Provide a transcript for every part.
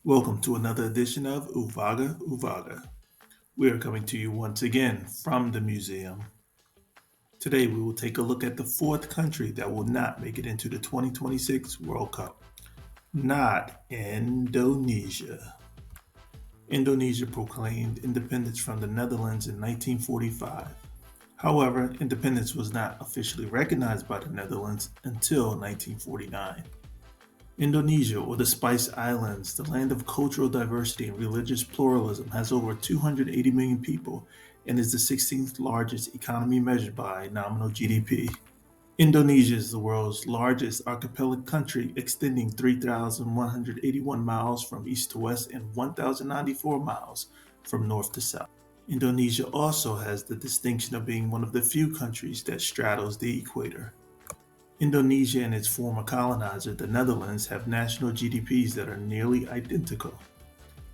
Welcome to another edition of UWAGA. We are coming to you once again from the museum. Today we will take a look at the fourth country that will not make it into the 2026 World Cup. Not Indonesia. Indonesia proclaimed independence from the Netherlands in 1945. However, independence was not officially recognized by the Netherlands until 1949. Indonesia, or the Spice Islands, the land of cultural diversity and religious pluralism, has over 280 million people and is the 16th largest economy measured by nominal GDP. Indonesia is the world's largest archipelago country, extending 3,181 miles from east to west and 1,094 miles from north to south. Indonesia also has the distinction of being one of the few countries that straddles the equator. Indonesia and its former colonizer, the Netherlands, have national GDPs that are nearly identical.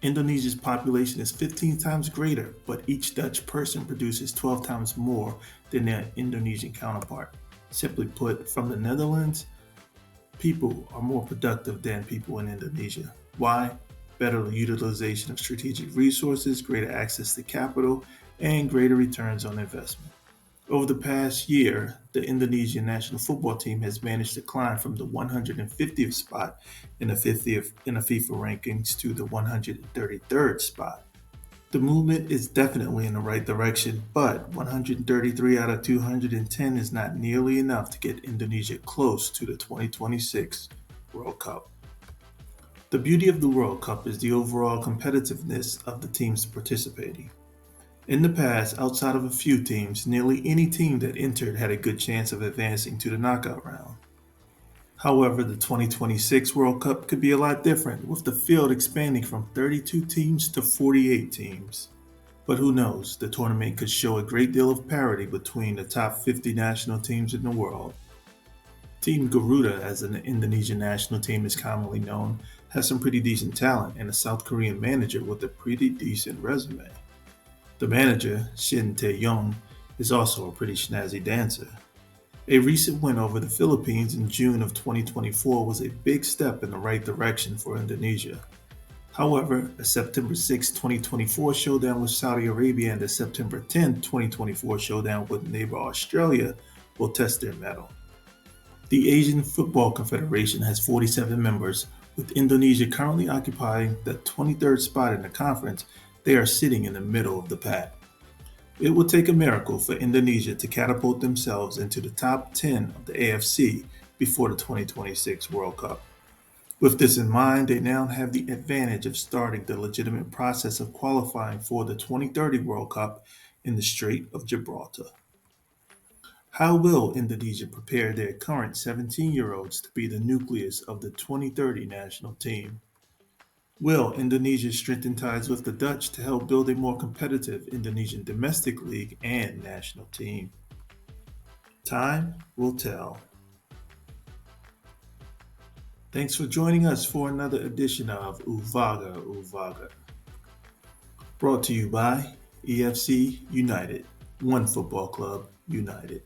Indonesia's population is 15 times greater, but each Dutch person produces 12 times more than their Indonesian counterpart. Simply put, from the Netherlands, people are more productive than people in Indonesia. Why? Better utilization of strategic resources, greater access to capital, and greater returns on investment. Over the past year, the Indonesian national football team has managed to climb from the 150th spot in the FIFA rankings to the 133rd spot. The movement is definitely in the right direction, but 133 out of 210 is not nearly enough to get Indonesia close to the 2026 World Cup. The beauty of the World Cup is the overall competitiveness of the teams participating. In the past, outside of a few teams, nearly any team that entered had a good chance of advancing to the knockout round. However, the 2026 World Cup could be a lot different, with the field expanding from 32 teams to 48 teams. But who knows, the tournament could show a great deal of parity between the top 50 national teams in the world. Team Garuda, as an Indonesian national team is commonly known, has some pretty decent talent and a South Korean manager with a pretty decent resume. The manager, Shin Tae-yong, is also a pretty snazzy dancer. A recent win over the Philippines in June of 2024 was a big step in the right direction for Indonesia. However, a September 6, 2024 showdown with Saudi Arabia and a September 10, 2024 showdown with neighbor Australia will test their mettle. The Asian Football Confederation has 47 members, with Indonesia currently occupying the 23rd spot in the conference. They are sitting in the middle of the pack. It will take a miracle for Indonesia to catapult themselves into the top 10 of the AFC before the 2026 World Cup. With this in mind, they now have the advantage of starting the legitimate process of qualifying for the 2030 World Cup in the Strait of Gibraltar. How will Indonesia prepare their current 17-year-olds to be the nucleus of the 2030 national team? Will Indonesia strengthen ties with the Dutch to help build a more competitive Indonesian domestic league and national team? Time will tell. Thanks for joining us for another edition of UWAGA. Brought to you by EFC United, One Football Club United.